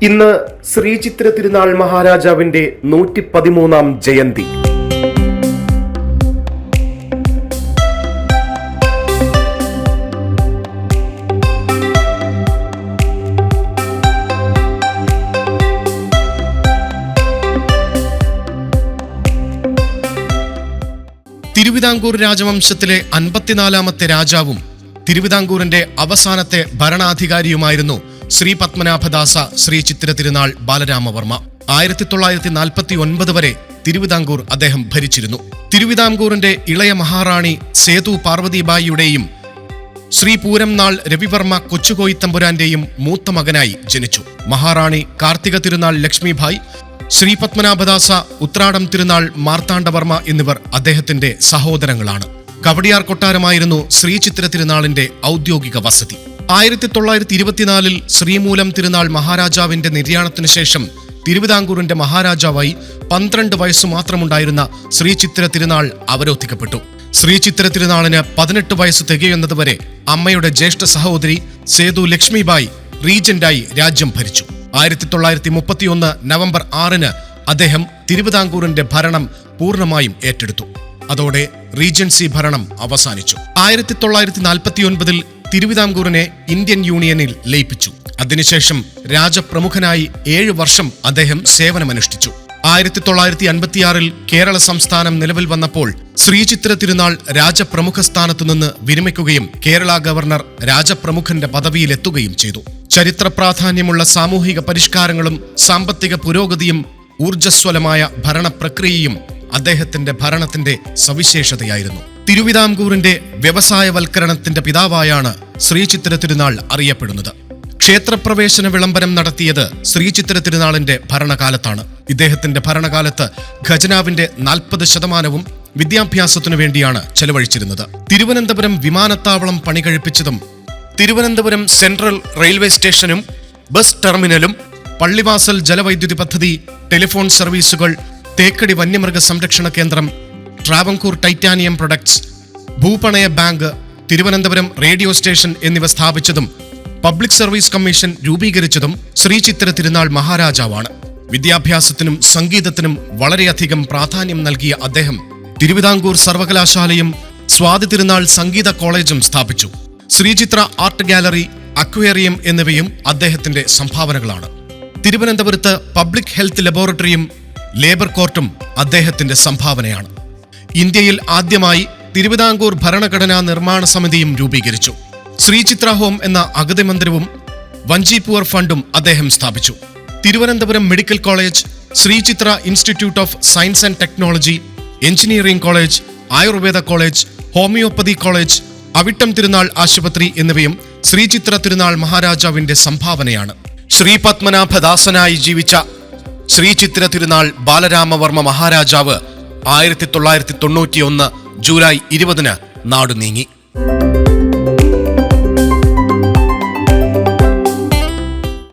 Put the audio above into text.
ഇന്ന് ശ്രീ ചിത്ര തിരുനാൾ മഹാരാജാവിന്റെ 113-ാം ജയന്തി. തിരുവിതാംകൂർ രാജവംശത്തിലെ 54-ാമത്തെ രാജാവും തിരുവിതാംകൂറിന്റെ അവസാനത്തെ ഭരണാധികാരിയുമായിരുന്നു ശ്രീ പത്മനാഭദാസ ശ്രീ ചിത്ര തിരുനാൾ ബാലരാമവർമ്മ. 1949 വരെ തിരുവിതാംകൂർ അദ്ദേഹം ഭരിച്ചിരുന്നു. തിരുവിതാംകൂറിന്റെ ഇളയ മഹാറാണി സേതു പാർവതിബായിയുടെയും ശ്രീ പൂരം നാൾ രവിവർമ്മ കൊച്ചുകോയിത്തമ്പുരാന്റെയും മൂത്ത മകനായി ജനിച്ചു. മഹാറാണി കാർത്തിക തിരുനാൾ ലക്ഷ്മിഭായ്, ശ്രീ പത്മനാഭദാസ ഉത്രാടം തിരുനാൾ മാർത്താണ്ഡവർമ്മ എന്നിവർ അദ്ദേഹത്തിന്റെ സഹോദരങ്ങളാണ്. കവടിയാർ കൊട്ടാരമായിരുന്നു ശ്രീ ചിത്ര തിരുനാളിന്റെ ഔദ്യോഗിക വസതി. 1924 ശ്രീമൂലം തിരുനാൾ മഹാരാജാവിന്റെ നിര്യാണത്തിനു ശേഷം തിരുവിതാംകൂറിന്റെ മഹാരാജാവായി 12 വയസ്സു മാത്രമുണ്ടായിരുന്ന ശ്രീ ചിത്ര തിരുനാൾ അവരോധിക്കപ്പെട്ടു. ശ്രീ ചിത്ര തിരുനാളിന് 18 വയസ്സ് തികയുന്നതുവരെ അമ്മയുടെ ജ്യേഷ്ഠ സഹോദരി സേതു ലക്ഷ്മിബായി റീജന്റായി രാജ്യം ഭരിച്ചു. 1931 നവംബർ 6 അദ്ദേഹം തിരുവിതാംകൂറിന്റെ ഭരണം പൂർണ്ണമായും ഏറ്റെടുത്തു. അതോടെ റീജൻസി ഭരണം അവസാനിച്ചു. 1949 തിരുവിതാംകൂറിനെ ഇന്ത്യൻ യൂണിയനിൽ ലയിപ്പിച്ചു. അതിനുശേഷം രാജപ്രമുഖനായി 7 വർഷം അദ്ദേഹം സേവനമനുഷ്ഠിച്ചു. 1956 കേരള സംസ്ഥാനം നിലവിൽ വന്നപ്പോൾ ശ്രീ ചിത്ര തിരുനാൾ രാജപ്രമുഖ സ്ഥാനത്തുനിന്ന് വിരമിക്കുകയും കേരള ഗവർണർ രാജപ്രമുഖന്റെ പദവിയിലെത്തുകയും ചെയ്തു. ചരിത്ര പ്രാധാന്യമുള്ള സാമൂഹിക പരിഷ്കാരങ്ങളും സാമ്പത്തിക പുരോഗതിയും ഊർജ്ജസ്വലമായ ഭരണപ്രക്രിയയും അദ്ദേഹത്തിന്റെ ഭരണത്തിന്റെ സവിശേഷതയായിരുന്നു. തിരുവിതാംകൂറിന്റെ വ്യവസായവൽക്കരണത്തിന്റെ പിതാവായാണ് ശ്രീ ചിത്ര തിരുനാൾ അറിയപ്പെടുന്നത്. ക്ഷേത്രപ്രവേശന വിളംബരം നടത്തിയത് ശ്രീ ചിത്ര തിരുനാളിന്റെ ഭരണകാലത്താണ്. ഇദ്ദേഹത്തിന്റെ ഭരണകാലത്ത് ഖജനാവിന്റെ 40% വിദ്യാഭ്യാസത്തിനു വേണ്ടിയാണ് ചെലവഴിച്ചിരുന്നത്. തിരുവനന്തപുരം വിമാനത്താവളം പണികഴിപ്പിച്ചതും തിരുവനന്തപുരം സെൻട്രൽ റെയിൽവേ സ്റ്റേഷനും ബസ് ടെർമിനലും പള്ളിവാസൽ ജലവൈദ്യുതി പദ്ധതി, ടെലിഫോൺ സർവീസുകൾ, തേക്കടി വന്യമൃഗ സംരക്ഷണ കേന്ദ്രം, ട്രാവൻകൂർ ടൈറ്റാനിയം പ്രൊഡക്ട്സ്, ഭൂപണയ ബാങ്ക്, തിരുവനന്തപുരം റേഡിയോ സ്റ്റേഷൻ എന്നിവ സ്ഥാപിച്ചതും പബ്ലിക് സർവീസ് കമ്മീഷൻ രൂപീകരിച്ചതും ശ്രീ ചിത്ര തിരുനാൾ മഹാരാജാവാണ്. വിദ്യാഭ്യാസത്തിനും സംഗീതത്തിനും വളരെയധികം പ്രാധാന്യം നൽകിയ അദ്ദേഹം തിരുവിതാംകൂർ സർവകലാശാലയും സ്വാതി തിരുനാൾ സംഗീത കോളേജും സ്ഥാപിച്ചു. ശ്രീചിത്ര ആർട്ട് ഗാലറി, അക്വേറിയം എന്നിവയും അദ്ദേഹത്തിന്റെ സംഭാവനകളാണ്. തിരുവനന്തപുരത്ത് പബ്ലിക് ഹെൽത്ത് ലബോറട്ടറിയും ലേബർ കോർട്ടും അദ്ദേഹത്തിന്റെ സംഭാവനയാണ്. ഇന്ത്യയിൽ ആദ്യമായി തിരുവിതാംകൂർ ഭരണഘടനാ നിർമ്മാണ സമിതിയും രൂപീകരിച്ചു. ശ്രീചിത്ര ഹോം എന്ന അഗതി മന്ദിരവും വഞ്ചിപൂർ ഫണ്ടും അദ്ദേഹം സ്ഥാപിച്ചു. Thiruvananthapuram medical college, Sree Chitra institute of science and technology, engineering college, Ayurveda college, homeopathy college, Avittom Thirunal ആശുപത്രി എന്നിവയും ശ്രീചിത്ര തിരുനാൾ മഹാരാജാവിന്റെ സംഭാവനയാണ്. ശ്രീ പത്മനാഭദാസനായി ജീവിച്ച ശ്രീ ചിത്ര തിരുനാൾ ബാലരാമവർമ്മ മഹാരാജാവ് 1991 ജൂലൈ 20 നാടുനീങ്ങി.